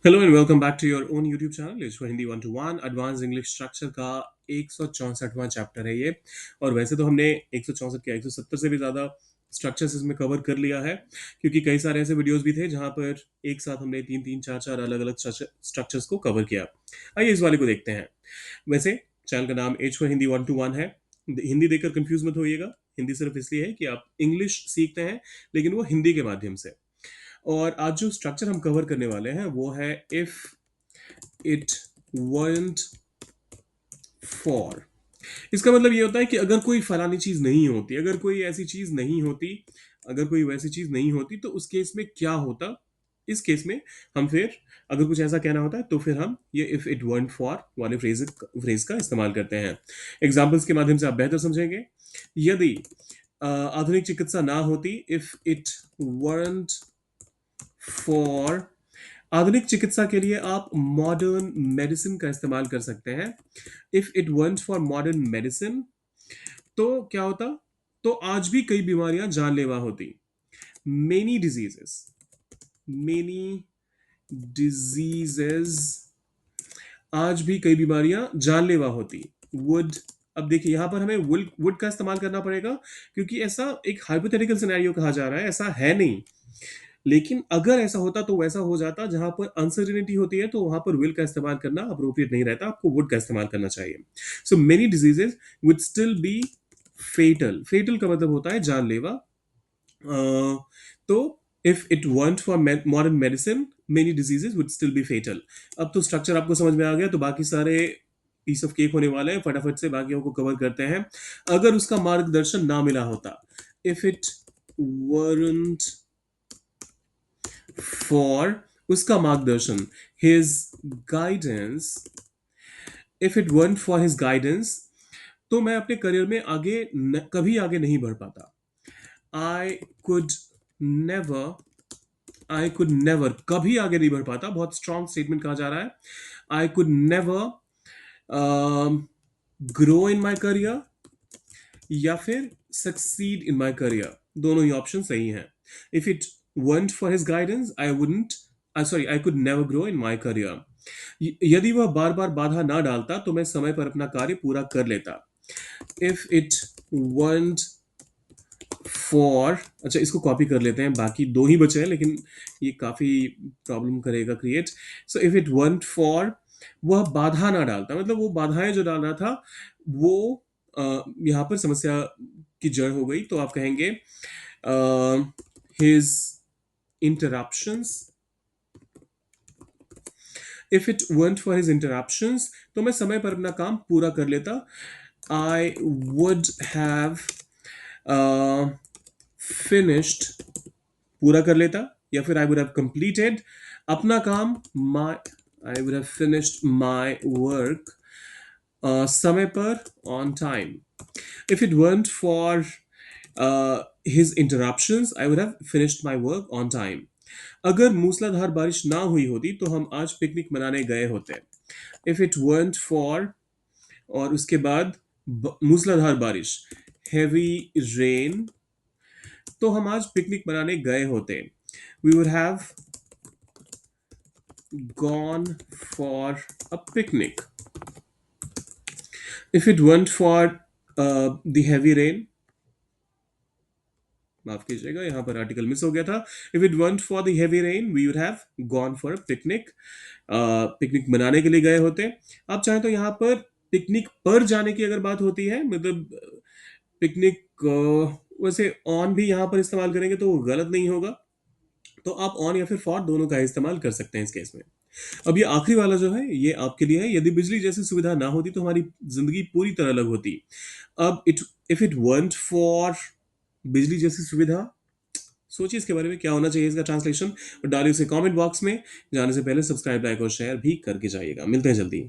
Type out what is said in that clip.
Hello and welcome back to your own YouTube channel it's Hindi 1 to 1 advance English structure का 164वां chapter है ये। और वैसे तो हमने 164 क्या 170 से भी ज़्यादा स्ट्रक्चर्स इसमें कवर कर लिया है, क्योंकि कई सारे ऐसे वीडियोस भी थे जहां पर एक साथ हमने तीन तीन चार चार अलग अलग स्ट्रक्चर्स को कवर किया। आइए इस वाले को देखते हैं। वैसे चैनल का नाम एच फॉर हिंदी 1 to 1 है। हिंदी देखकर कंफ्यूज मत होइएगा। हिंदी सिर्फ इसलिए है कि आप इंग्लिश सीखते हैं, लेकिन वो हिंदी के माध्यम से। और आज जो स्ट्रक्चर हम कवर करने वाले हैं वो है इफ इट weren't फॉर। इसका मतलब ये होता है कि अगर कोई फलानी चीज नहीं होती, अगर कोई ऐसी चीज नहीं होती, अगर कोई वैसी चीज नहीं होती तो उस केस में क्या होता। इस केस में हम फिर अगर कुछ ऐसा कहना होता है तो फिर हम ये इफ इट weren't फॉर वाले फ्रेज का इस्तेमाल करते हैं। एग्जाम्पल्स के माध्यम से आप बेहतर समझेंगे। यदि आधुनिक चिकित्सा ना होती, इफ इट weren't फॉर, आधुनिक चिकित्सा के लिए आप मॉडर्न मेडिसिन का इस्तेमाल कर सकते हैं। If it weren't for modern medicine तो क्या होता, तो आज भी कई बीमारियां जानलेवा होती। मेनी डिजीजेस, मेनी डिजीजेस, आज भी कई बीमारियां जानलेवा होती। वुड, अब देखिए यहां पर हमें वुड का इस्तेमाल करना पड़ेगा, क्योंकि ऐसा एक हाइपोथेटिकल सिनेरियो कहा जा रहा है, ऐसा है नहीं। लेकिन अगर ऐसा होता तो वैसा हो जाता, जहां पर अनसर्टिनिटी होती है तो वहां पर विल का इस्तेमाल करना अप्रोप्रिएट नहीं रहता, आपको वुड का इस्तेमाल करना चाहिए। So many diseases would still be fatal. Fatal का मतलब होता है जानलेवा। तो if it weren't for modern medicine many diseases would still be fatal. अब तो स्ट्रक्चर आपको समझ में आ गया, तो बाकी सारे पीस ऑफ केक होने वाले हैं। फटाफट से बाकियों को कवर करते हैं। अगर उसका मार्गदर्शन ना मिला होता, इफ इट weren't फॉर, उसका मार्गदर्शन, his guidance, if it weren't for his guidance तो मैं अपने करियर में कभी आगे नहीं बढ़ पाता। I could never, I could never, कभी आगे नहीं बढ़ पाता, बहुत स्ट्रॉन्ग स्टेटमेंट कहा जा रहा है। I could never grow in my career, या फिर सक्सीड इन माई करियर, दोनों ही ऑप्शन सही हैं। If it weren't for his guidance I wouldn't, sorry, I could never grow in my career. यदि वह बार बार बाधा ना डालता तो मैं समय पर अपना कार्य पूरा कर लेता। इफ इट weren't फॉर, अच्छा इसको कॉपी कर लेते हैं, बाकी दो ही बचे हैं लेकिन ये काफी प्रॉब्लम करेगा create. So if it weren't for, वह बाधा ना डालता, मतलब वो बाधाएं जो डाल रहा था वो यहाँ पर समस्या की जड़ हो गई, तो आप कहेंगे his interruptions. If it weren't for his interruptions तो मैं समय पर अपना काम पूरा कर लेता। आई वुड हैव फिनिश्ड, पूरा कर लेता, या फिर आई वुड हैव कंप्लीटेड अपना काम, my, I would have finished my work समय पर, on time. If it weren't for his interruptions I would have finished my work on time. अगर मूसलाधार बारिश ना हुई होती तो हम आज पिकनिक मनाने गए होते। इफ इट weren't फॉर, और उसके बाद मूसलाधार बारिश, हेवी रेन, तो हम आज पिकनिक मनाने गए होते। We would have gone for a picnic. If it weren't for the heavy rain, माफ कीजिएगा यहाँ पर आर्टिकल मिस हो गया था। If it weren't for the heavy rain we would have gone for a picnic. Picnic मनाने के लिए गए होते। आप चाहें तो यहाँ पर पिकनिक पर जाने की अगर बात होती है, मतलब पिकनिक, वैसे ऑन भी यहाँ पर इस्तेमाल करेंगे तो वो गलत नहीं होगा, तो आप ऑन या फिर फॉर दोनों का इस्तेमाल कर सकते हैं इस केस में। अब ये आखिरी वाला जो है ये आपके लिए है। यदि बिजली जैसी सुविधा ना होती तो हमारी जिंदगी पूरी तरह अलग होती। अब इफ इट weren't फॉर बिजली जैसी सुविधा, सोचिए इसके बारे में क्या होना चाहिए इसका ट्रांसलेशन, और डालिए उसे कमेंट बॉक्स में। जाने से पहले सब्सक्राइब, लाइक और शेयर भी करके जाइएगा। मिलते हैं जल्दी।